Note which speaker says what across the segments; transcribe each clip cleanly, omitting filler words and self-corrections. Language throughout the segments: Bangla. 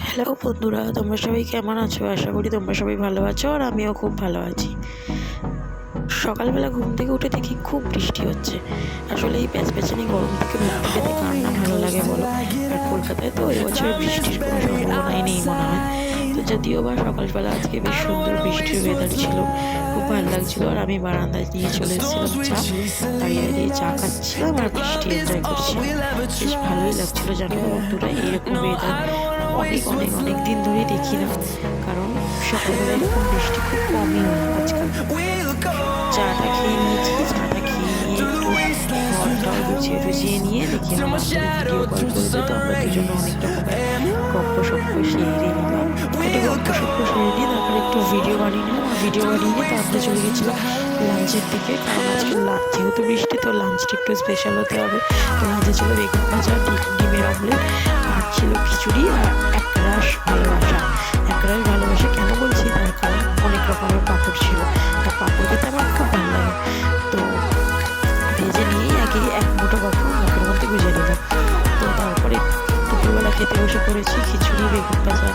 Speaker 1: হ্যালো বন্ধুরা, তোমরা সবাই কেমন আছো? আশা করি তোমরা সবাই ভালো আছো, আর আমিও খুব ভালো আছি। সকালবেলা ঘুম থেকে উঠে দেখি খুব বৃষ্টি হচ্ছে। আসলে এই প্যাচপ্যাচানি গরম থেকে মুক্তি পেতে কার না ভালো লাগে বলো? আর কলকাতায় তো এবছর বৃষ্টির কোনো সম্ভাবনাই নেই মনে হয়। তো যদিও বা সকালবেলা আজকে বেশ সুন্দর বৃষ্টির ওয়েদার ছিল, খুব ভালো লাগছিলো। আর আমি বারান্দায় নিয়ে চলে এসেছিলাম চা, দাঁড়িয়ে দাঁড়িয়ে চা খাচ্ছিলাম আর বৃষ্টি এনজয় করছিলাম। বেশ ভালোই লাগছিলো জানো তো বন্ধুরা, এইরকম ওয়েদার অনেক অনেক অনেক দিন ধরেই দেখি না। কারণ সকালবেলা এরকম বৃষ্টি খুব কমই হয় আজকাল। চাটা খেয়ে নিয়েছি, চাটা খেয়ে নিয়ে একটু ঘরটাও গুছিয়ে নিয়ে দেখি আমার ভিডিও কল করেছে। তো আমরা দুজনে অনেক রকমের গপ্প সপ্প সেরে নিলাম। একটু গপ্প সপ্প সেরে নিয়ে তারপরে একটু ভিডিও বানিয়ে নিলাম। আর ভিডিও বানিয়ে নিয়ে তারপরে চলে গেছিলাম লাঞ্চের দিকে। কারণ আজকে যেহেতু বৃষ্টি, তো লাঞ্চটা একটু স্পেশাল হতে হবে। তো লাঞ্চে ছিল বেগুন ভাজা, ডিমের অমলেট, আর ছিল খিচুড়ি, আর একরাশ ভালোবাসা। একরাশ ভালোবাসা কেন বলছি, তার কারণ অনেক রকমের পাঁপড় ছিল। আর পাঁপড় খেতে আমার খুব ভালো লাগে। তো ভেজে নিয়েই আগে এক মুঠো পাঁপড় মুখের মধ্যে গুঁজে নিলাম। তো তারপরে দুপুরবেলা খেতে বসে পড়েছি খিচুড়ি, বেগুন ভাজা,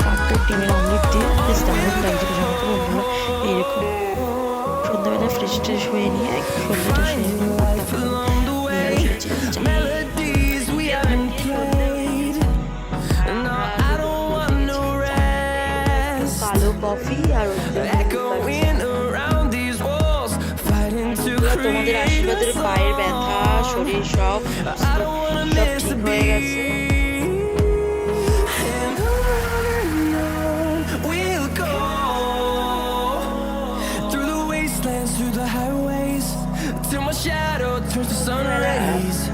Speaker 1: পাঁপড়, ডিমের অমলেট দিয়ে। বেশ দারুণ লাগছিল জানো তো বন্ধুরা। এইরকম সন্ধ্যাবেলা ফ্রেশ ট্রেশ হয়ে নিয়ে সন্ধ্যাটা সেরে নিয়ে কালো কফি আর তোমাদের আশীর্বাদের পায়ের ব্যথা, শরীর সব ঠিক হয়ে গেছে।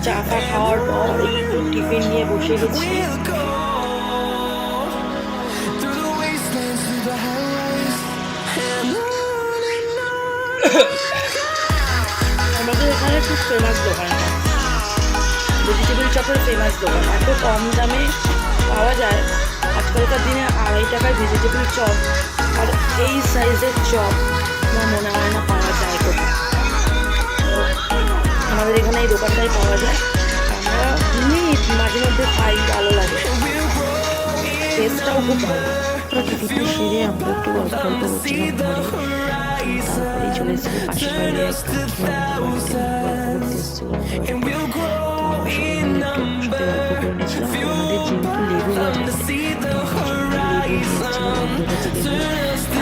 Speaker 1: চা ফা খাওয়ার পর একটু টিফিন নিয়ে বসে গেছি। আমাদের এখানে খুব ফেমাস দোকান, ভেজিটেবিল চপের ফেমাস দোকান। এত কম দামে পাওয়া যায় আজকালকার দিনে। 2.5 টাকায় ভেজিটেবিল চপ, আর এই সাইজের চপ আমার মনে হয় না পাওয়া যায় কোথাও। আমাদের এখানে এই দোকানটাই পাওয়া যায়। আমরা মাঝে মধ্যে খাই, ভালো লাগে, টেস্টটাও খুব ভালো। টিফিনটা সেরে আমরা একটু গল্প করছিলাম ঘরে। তারপরেই চলে এসেছি পাশের বাইরে গল্প করতে এসেছিলো আমাদের বাড়িতে। তো আমরা সবাই মিলে একটু সাথে গল্প করে নিয়েছিলাম। আর আমাদের যেহেতু লেবু গাছ আছে, তো লেবু নিয়েছিল, লেবু গাছে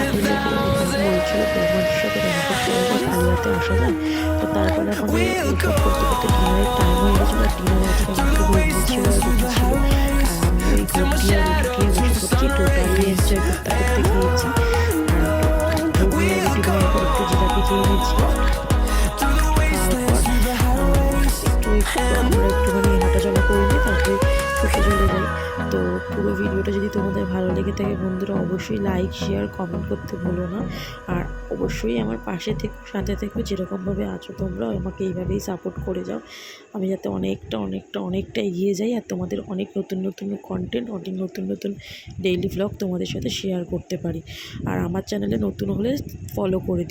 Speaker 1: লেবু কাটলে বলছিল তোমাদের সাথে দেখা করতে খালি হাতে আসা যায়। তো তারপরে আমাদের এইসব করতে করতে ডিনারের টাইম হয়ে গেছিলো। আর ডিনারে আজকে আমাদের ঘুগনি ছিল আর রুটি ছিল। আর আমি ওই ঘুগনি আর রুটি খেয়ে বসে পড়েছি, টোটালি এনজয় করতে করতে খেয়েছি। আর ঘুগনি আর রুটি খাওয়ার পর একটু জিলাপি খেয়ে নিয়েছি। আমরা একটুখানি হাঁটাচলা করে নিই, তারপরে শুতে চলে যাই। তো পুরো ভিডিওটা যদি তোমাদের ভালো লেগে থাকে বন্ধুরা, অবশ্যই লাইক, শেয়ার, কমেন্ট করতে ভুলো না। আর অবশ্যই আমার পাশে থেকো, সাথে থেকো। যেরকমভাবে আছো তোমরা আমাকে এইভাবেই সাপোর্ট করে যাও, আমি যাতে অনেকটা এগিয়ে যাই। আর তোমাদের অনেক নতুন নতুন কন্টেন্ট, অনেক নতুন নতুন ডেইলি ভ্লগ তোমাদের সাথে শেয়ার করতে পারি। আর আমার চ্যানেলে নতুন হলে ফলো করে দিই।